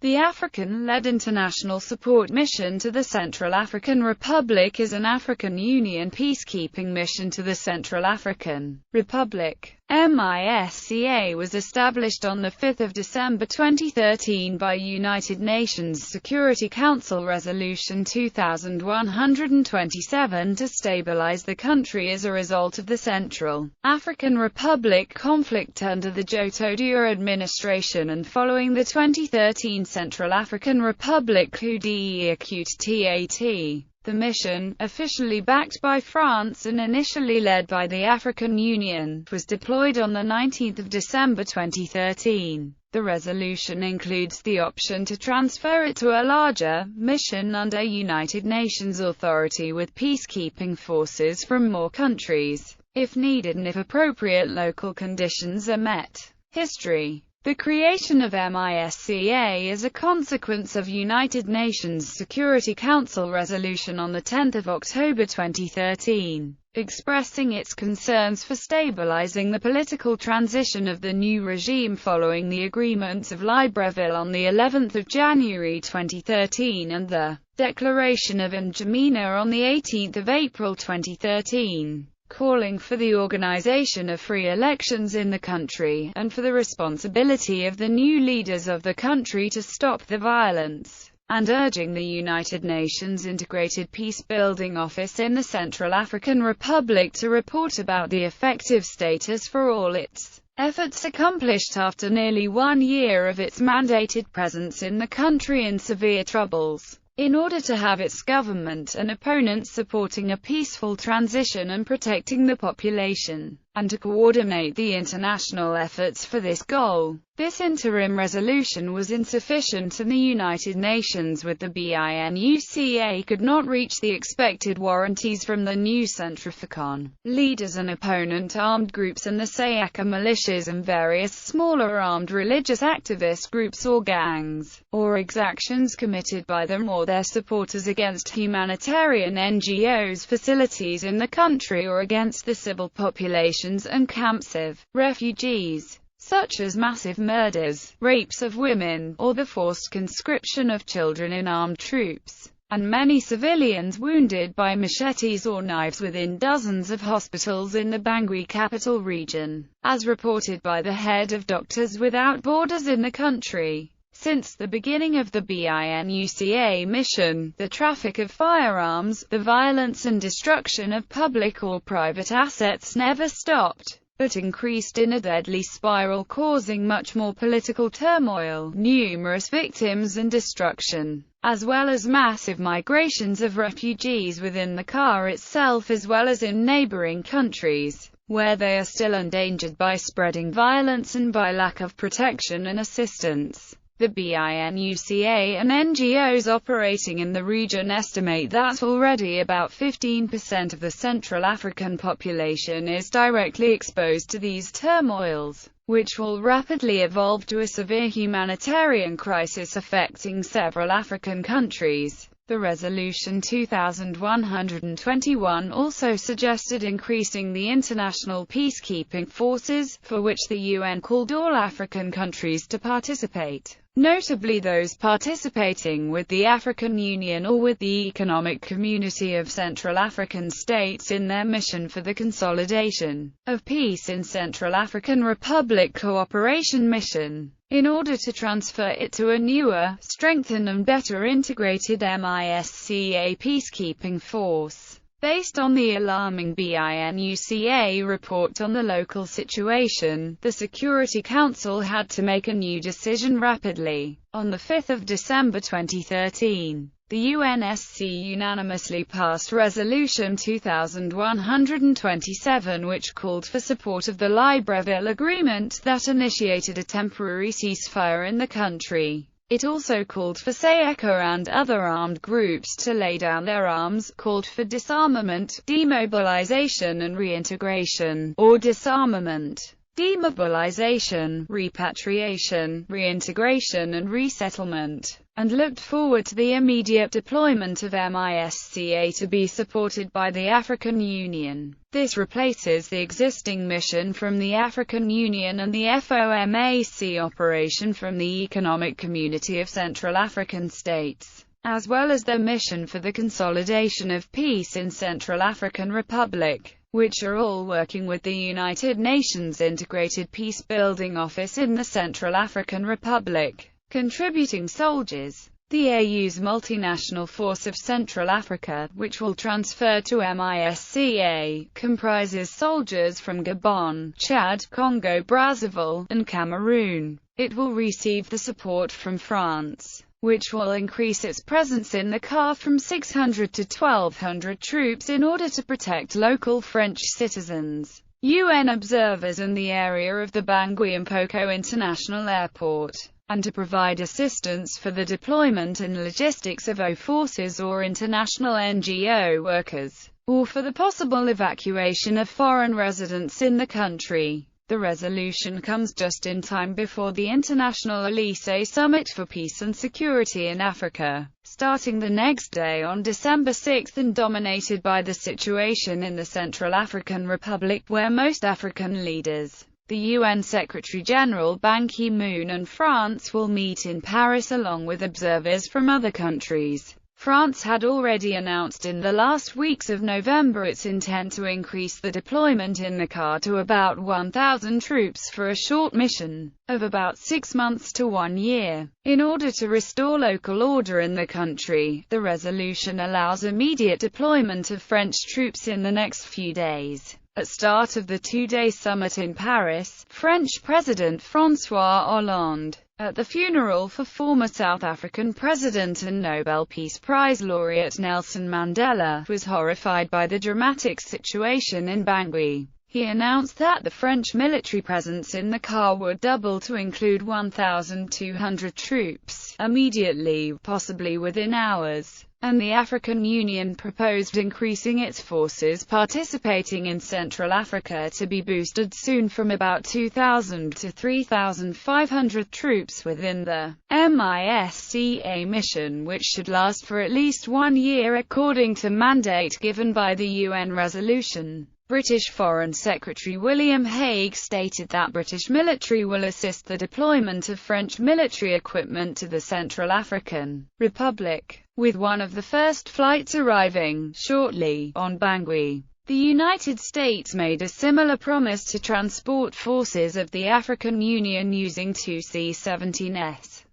The African-led international support mission to the Central African Republic is an African Union peacekeeping mission to the Central African Republic. MISCA was established on 5 December 2013 by United Nations Security Council Resolution 2127 to stabilize the country as a result of the Central African Republic conflict under the Jotodua administration and following the 2013 Central African Republic coup d'état. The mission, officially backed by France and initially led by the African Union, was deployed on 19 December 2013. The resolution includes the option to transfer it to a larger mission under United Nations authority with peacekeeping forces from more countries, if needed and if appropriate local conditions are met. History. The creation of MISCA is a consequence of United Nations Security Council resolution on 10 October 2013, expressing its concerns for stabilizing the political transition of the new regime following the agreements of Libreville on the 11th of January 2013 and the Declaration of N'Djamena on the 18th of April 2013. Calling for the organization of free elections in the country, and for the responsibility of the new leaders of the country to stop the violence, and urging the United Nations Integrated Peace-Building Office in the Central African Republic to report about the effective status for all its efforts accomplished after nearly 1 year of its mandated presence in the country in severe troubles, in order to have its government and opponents supporting a peaceful transition and protecting the population, and to coordinate the international efforts for this goal. This interim resolution was insufficient and the United Nations with the BINUCA could not reach the expected warranties from the new Centrafrican leaders and opponent armed groups and the Sayaka militias and various smaller armed religious activist groups or gangs, or exactions committed by them or their supporters against humanitarian NGOs facilities in the country or against the civil populations and camps of refugees, such as massive murders, rapes of women, or the forced conscription of children in armed troops, and many civilians wounded by machetes or knives within dozens of hospitals in the Bangui capital region, as reported by the head of Doctors Without Borders in the country. Since the beginning of the BINUCA mission, the traffic of firearms, the violence and destruction of public or private assets never stopped, but increased in a deadly spiral, causing much more political turmoil, numerous victims and destruction, as well as massive migrations of refugees within the CAR itself as well as in neighboring countries, where they are still endangered by spreading violence and by lack of protection and assistance. The BINUCA and NGOs operating in the region estimate that already about 15% of the Central African population is directly exposed to these turmoils, which will rapidly evolve to a severe humanitarian crisis affecting several African countries. The Resolution 2121 also suggested increasing the international peacekeeping forces, for which the UN called all African countries to participate, notably those participating with the African Union or with the Economic Community of Central African States in their mission for the consolidation of peace in Central African Republic Cooperation Mission, in order to transfer it to a newer, strengthened and better integrated MISCA peacekeeping force. Based on the alarming BINUCA report on the local situation, the Security Council had to make a new decision rapidly. On 5 December 2013, the UNSC unanimously passed Resolution 2127, which called for support of the Libreville Agreement that initiated a temporary ceasefire in the country. It also called for Sayaka and other armed groups to lay down their arms, called for disarmament, demobilization and reintegration, or disarmament, demobilization, repatriation, reintegration and resettlement, and looked forward to the immediate deployment of MISCA to be supported by the African Union. This replaces the existing mission from the African Union and the FOMAC operation from the Economic Community of Central African States, as well as their mission for the consolidation of peace in Central African Republic, which are all working with the United Nations Integrated Peace-Building Office in the Central African Republic. Contributing soldiers. The AU's multinational force of Central Africa, which will transfer to MISCA, comprises soldiers from Gabon, Chad, Congo-Brazzaville, and Cameroon. It will receive the support from France, which will increase its presence in the CAR from 600 to 1,200 troops in order to protect local French citizens, UN observers in the area of the Bangui Mpoko International Airport, and to provide assistance for the deployment and logistics of O forces or international NGO workers, or for the possible evacuation of foreign residents in the country. The resolution comes just in time before the International Elysee Summit for Peace and Security in Africa, starting the next day on December 6 and dominated by the situation in the Central African Republic, where most African leaders, the UN Secretary-General Ban Ki-moon and France will meet in Paris along with observers from other countries. France had already announced in the last weeks of November its intent to increase the deployment in the CAR to about 1,000 troops for a short mission of about 6 months to 1 year, in order to restore local order in the country. The resolution allows immediate deployment of French troops in the next few days. At start of the two-day summit in Paris, French President François Hollande, at the funeral for former South African President and Nobel Peace Prize laureate Nelson Mandela, was horrified by the dramatic situation in Bangui. He announced that the French military presence in the CAR would double to include 1,200 troops, immediately, possibly within hours, and the African Union proposed increasing its forces participating in Central Africa to be boosted soon from about 2,000 to 3,500 troops within the MISCA mission, which should last for at least 1 year according to mandate given by the UN resolution. British Foreign Secretary William Hague stated that British military will assist the deployment of French military equipment to the Central African Republic, with one of the first flights arriving shortly on Bangui. The United States made a similar promise to transport forces of the African Union using two C-17s.